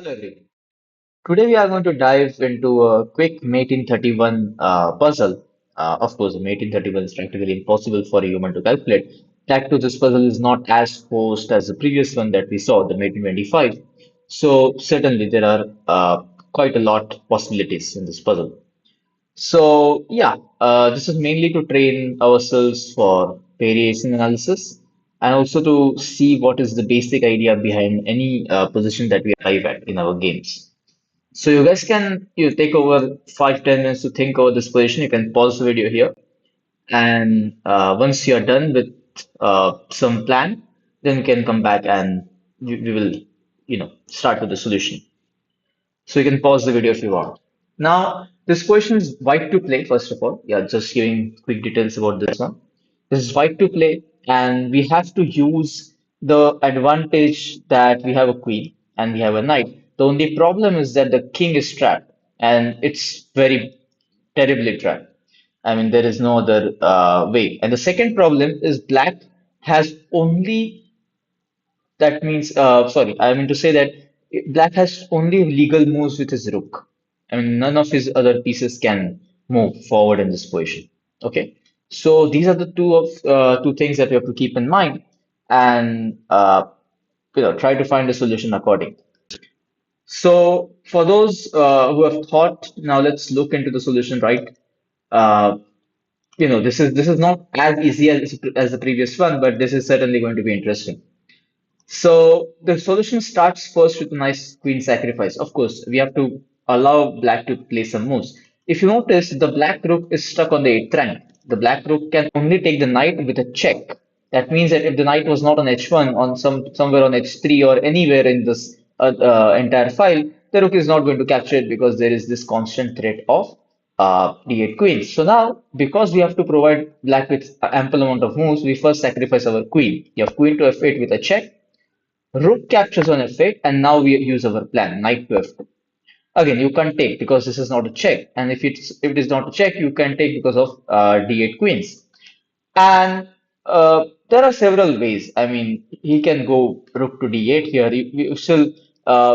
Hello everyone. Today we are going to dive into a quick mate in 31 puzzle. Of course, mate in 31 is practically impossible for a human to calculate. Tag to this puzzle is not as forced as the previous one that we saw, the mate in 25. So certainly there are quite a lot possibilities in this puzzle. So yeah, this is mainly to train ourselves for variation analysis and also to see what is the basic idea behind any position that we arrive at in our games. So you guys can take over 5-10 minutes to think over this position. You can pause the video here, and once you're done with some plan, then we can come back and we will start with the solution. So you can pause the video if you want. Now, this question is white to play, first of all. Yeah, just giving quick details about this one. This is white to play, and we have to use the advantage that we have a queen and we have a knight. The only problem is that the king is trapped, and it's very terribly trapped. I mean, there is no other way. And the second problem is black has only that means, sorry, I mean to say that black has only legal moves with his rook. I mean, none of his other pieces can move forward in this position. Okay, so these are the two things that we have to keep in mind, and try to find a solution according. So for those who have thought, now let's look into the solution, right? Uh, this is not as easy as the previous one, but this is certainly going to be interesting. So the solution starts first with a nice queen sacrifice. Of course, we have to allow black to play some moves. If you notice, the black rook is stuck on the eighth rank. The black rook can only take the knight with a check. That means that if the knight was not on h1, on somewhere on h3 or anywhere in this entire file, the rook is not going to capture it because there is this constant threat of d8 queens. So now, because we have to provide black with ample amount of moves, we first sacrifice our queen. You have queen to f8 with a check. Rook captures on f8, and now we use our plan, knight to f2. Again, you can't take because this is not a check, and if it is not a check, you can take because of d8 queens. And there are several ways. I mean, he can go rook to d8 here.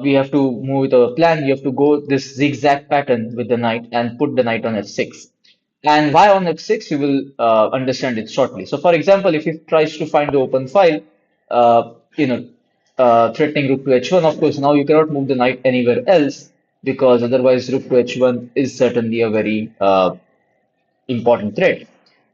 We have to move with our plan. You have to go this zigzag pattern with the knight and put the knight on f6. And why on f6, you will understand it shortly. So, for example, if he tries to find the open file, uh, you know, threatening rook to h1, of course, now you cannot move the knight anywhere else because otherwise rook to h1 is certainly a very important threat.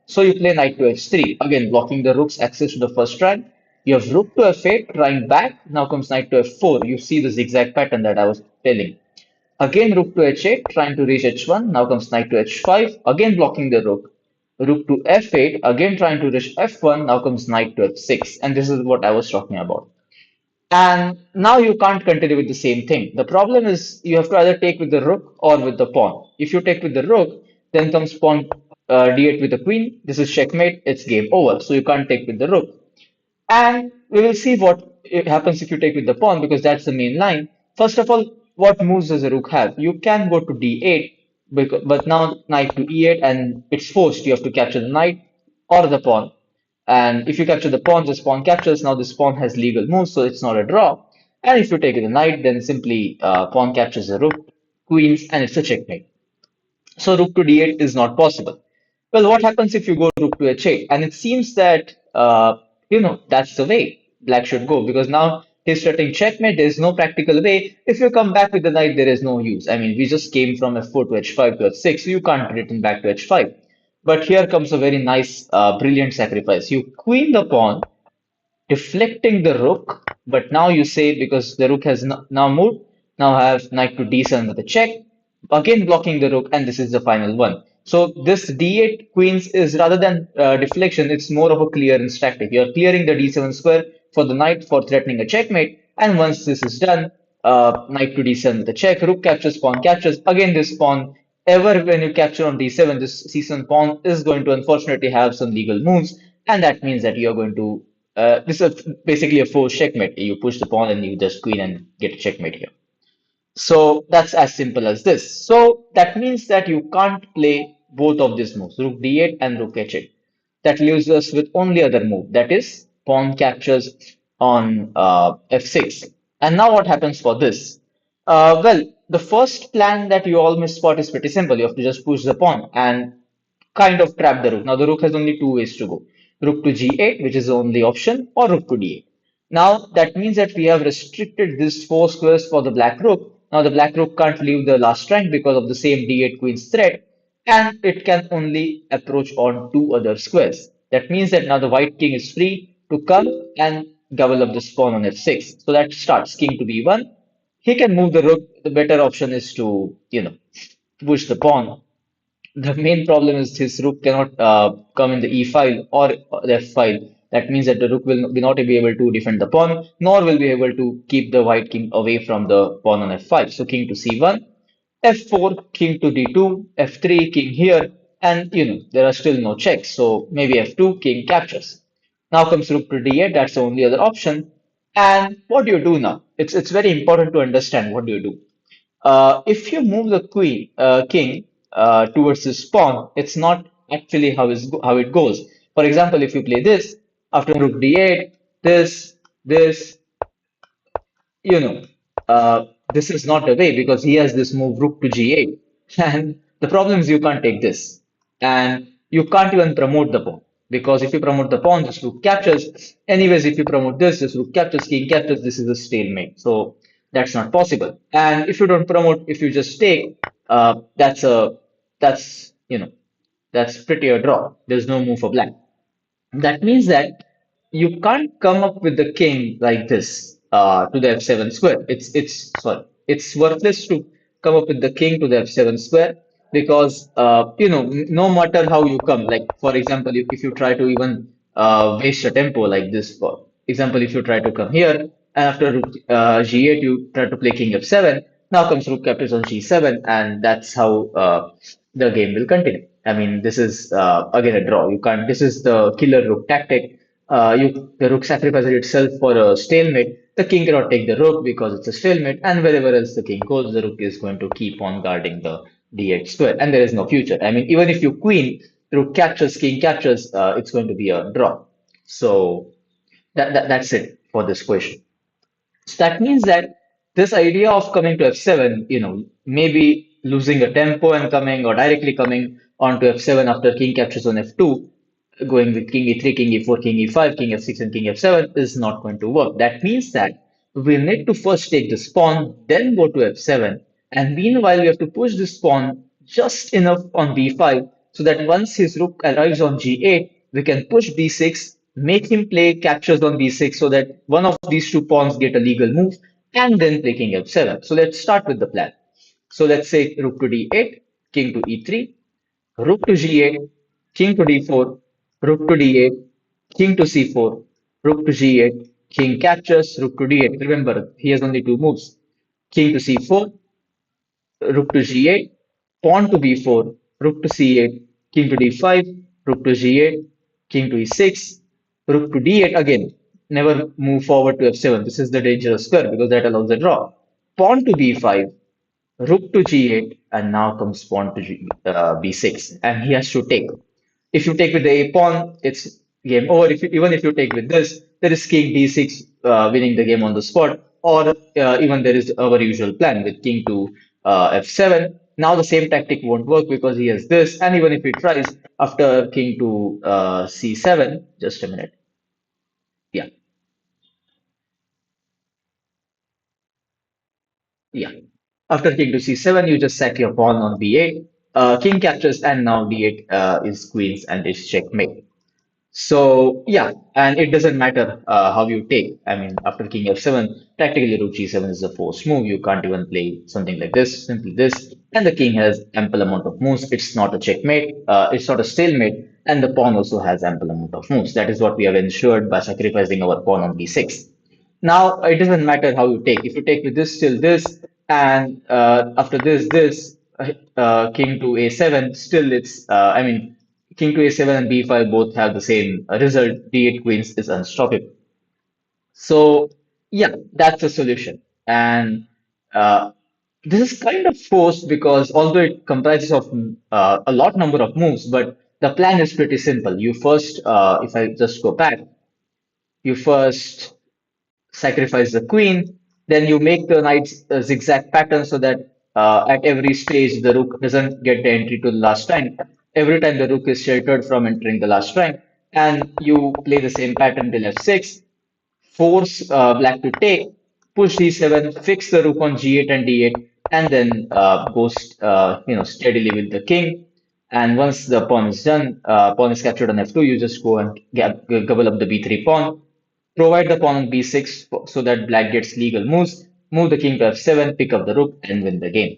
So you play knight to h3, again blocking the rook's access to the first rank. You have rook to f8, trying back. Now comes knight to f4. You see the zigzag pattern that I was telling. Again, rook to h8, trying to reach h1. Now comes knight to h5, again blocking the rook. Rook to f8, again trying to reach f1. Now comes knight to f6. And this is what I was talking about. And now you can't continue with the same thing. The problem is you have to either take with the rook or with the pawn. If you take with the rook, then comes pawn d8 with the queen. This is checkmate. It's game over. So you can't take with the rook. And we will see what happens if you take with the pawn because that's the main line. First of all, what moves does the rook have? You can go to d8, but now knight to e8 and it's forced. You have to capture the knight or the pawn. And if you capture the pawn, this pawn captures. Now this pawn has legal moves, so it's not a draw. And if you take the knight, then simply pawn captures the rook, queens, and it's a checkmate. So rook to d8 is not possible. Well, what happens if you go rook to h8? And it seems that that's the way black should go because now he's threatening checkmate. There is no practical way. If you come back with the knight, there is no use. I mean, we just came from f4 to h5 to h6. So you can't return back to h5. But here comes a very nice, brilliant sacrifice. You queen the pawn, deflecting the rook, but now you say because the rook has now moved, now I have knight to d7 with a check, again blocking the rook, and this is the final one. So this d8 queens is rather than deflection, it's more of a clearance tactic. You're clearing the d7 square for the knight for threatening a checkmate, and once this is done, knight to d7 with a check, rook captures, pawn captures. Again, this pawn, ever when you capture on d7, this c7 pawn is going to unfortunately have some legal moves, and that means that you're going to this is basically a forced checkmate. You push the pawn and you just queen and get a checkmate here. So that's as simple as this. So that means that you can't play both of these moves, rook d8 and rook h8. That leaves us with only other move, that is pawn captures on f6. And now what happens for this? Well, the first plan that you almost spot is pretty simple. You have to just push the pawn and kind of trap the rook. Now, the rook has only two ways to go. Rook to g8, which is the only option, or rook to d8. Now, that means that we have restricted these four squares for the black rook. Now, the black rook can't leave the last rank because of the same d8 queen's threat, and it can only approach on two other squares. That means that now the white king is free to come and gobble up the pawn on f6. So that starts king to b1. He can move the rook. The better option is to, push the pawn. The main problem is his rook cannot come in the e file or the f file. That means that the rook will be not be able to defend the pawn, nor will be able to keep the white king away from the pawn on f5. So king to c1, f4, king to d2, f3, king here, and there are still no checks. So maybe f2, king captures. Now comes rook to d8. That's the only other option. And what do you do now? It's very important to understand what do you do. If you move the king towards this pawn, it's not actually how it goes. For example, if you play this after rook d8, this, you know, this is not the way because he has this move rook to g8. And the problem is you can't take this. And you can't even promote the pawn because if you promote the pawn, this rook captures. Anyways, if you promote this rook captures, king captures, this is a stalemate. So that's not possible. And if you don't promote, if you just take, that's, that's pretty a draw. There's no move for black. That means that you can't come up with the king like this to the f7 square. It's worthless to come up with the king to the f7 square because no matter how you come, like for example, if you try to even waste a tempo like this, for example, if you try to come here and after rook g8 you try to play king f7, now comes rook captures on g7, and that's how the game will continue. I mean, this is again a draw. You can't. This is the killer rook tactic. The rook sacrifices itself for a stalemate. The king cannot take the rook because it's a stalemate, and wherever else the king goes, the rook is going to keep on guarding the d8 square, and there is no future. I mean, even if you queen, rook captures, king captures, it's going to be a draw. So that's it for this question. So that means that this idea of coming to f7, maybe losing a tempo and coming or directly coming onto f7 after king captures on f2, going with king e3, king e4, king e5, king f6, and king f7 is not going to work. That means that we need to first take this pawn, then go to f7, and meanwhile we have to push this pawn just enough on b5 so that once his rook arrives on g8, we can push b6, make him play captures on b6 so that one of these two pawns get a legal move, and then play king f7. So let's start with the plan. So let's say rook to d8, king to e3, rook to g8, king to d4, rook to d8, king to c4, rook to g8, king captures, rook to d8. Remember, he has only two moves. King to c4, rook to g8, pawn to b4, rook to c8, king to d5, rook to g8, king to e6, rook to d8 again. Never move forward to f7. This is the dangerous square because that allows a draw. Pawn to b5, rook to g8, and now comes pawn to b6, and he has to take. If you take with the a pawn, it's game over. Even if you take with this, there is king d6 winning the game on the spot, or even there is our usual plan with king to f7. Now the same tactic won't work because he has this, and even if he tries after king to c7, just a minute, yeah, yeah. After king to c7, you just sack your pawn on b8. King captures, and now d8 is queens, and it's checkmate. So yeah, and it doesn't matter how you take. I mean, after king f7, practically rook g7 is a forced move. You can't even play something like this, simply this. And the king has ample amount of moves. It's not a checkmate. It's not a stalemate. And the pawn also has ample amount of moves. That is what we have ensured by sacrificing our pawn on b6. Now it doesn't matter how you take. If you take with this till this, and after king to a7, still it's I mean king to a7 and b5 both have the same result. D8 queens is unstoppable. So yeah, that's the solution. And uh, this is kind of forced because although it comprises of a lot number of moves, but the plan is pretty simple. You first, if I just go back, you first sacrifice the queen, Then you make the knight's zigzag pattern so that at every stage the rook doesn't get the entry to the last rank. Every time the rook is sheltered from entering the last rank, and you play the same pattern till f6, force black to take, push d7, fix the rook on g8 and d8, and then go steadily with the king. And once the pawn is done, pawn is captured on f2, you just go and gobble up the b3 pawn, provide the pawn on b6 so that black gets legal moves, move the king to f7, pick up the rook, and win the game.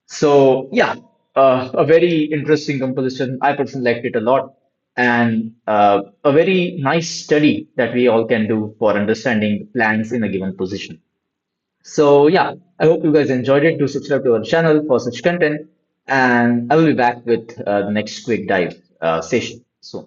So yeah, a very interesting composition. I personally liked it a lot, and a very nice study that we all can do for understanding plans in a given position. So yeah, I hope you guys enjoyed it. Do subscribe to our channel for such content, and I will be back with the next quick dive session soon.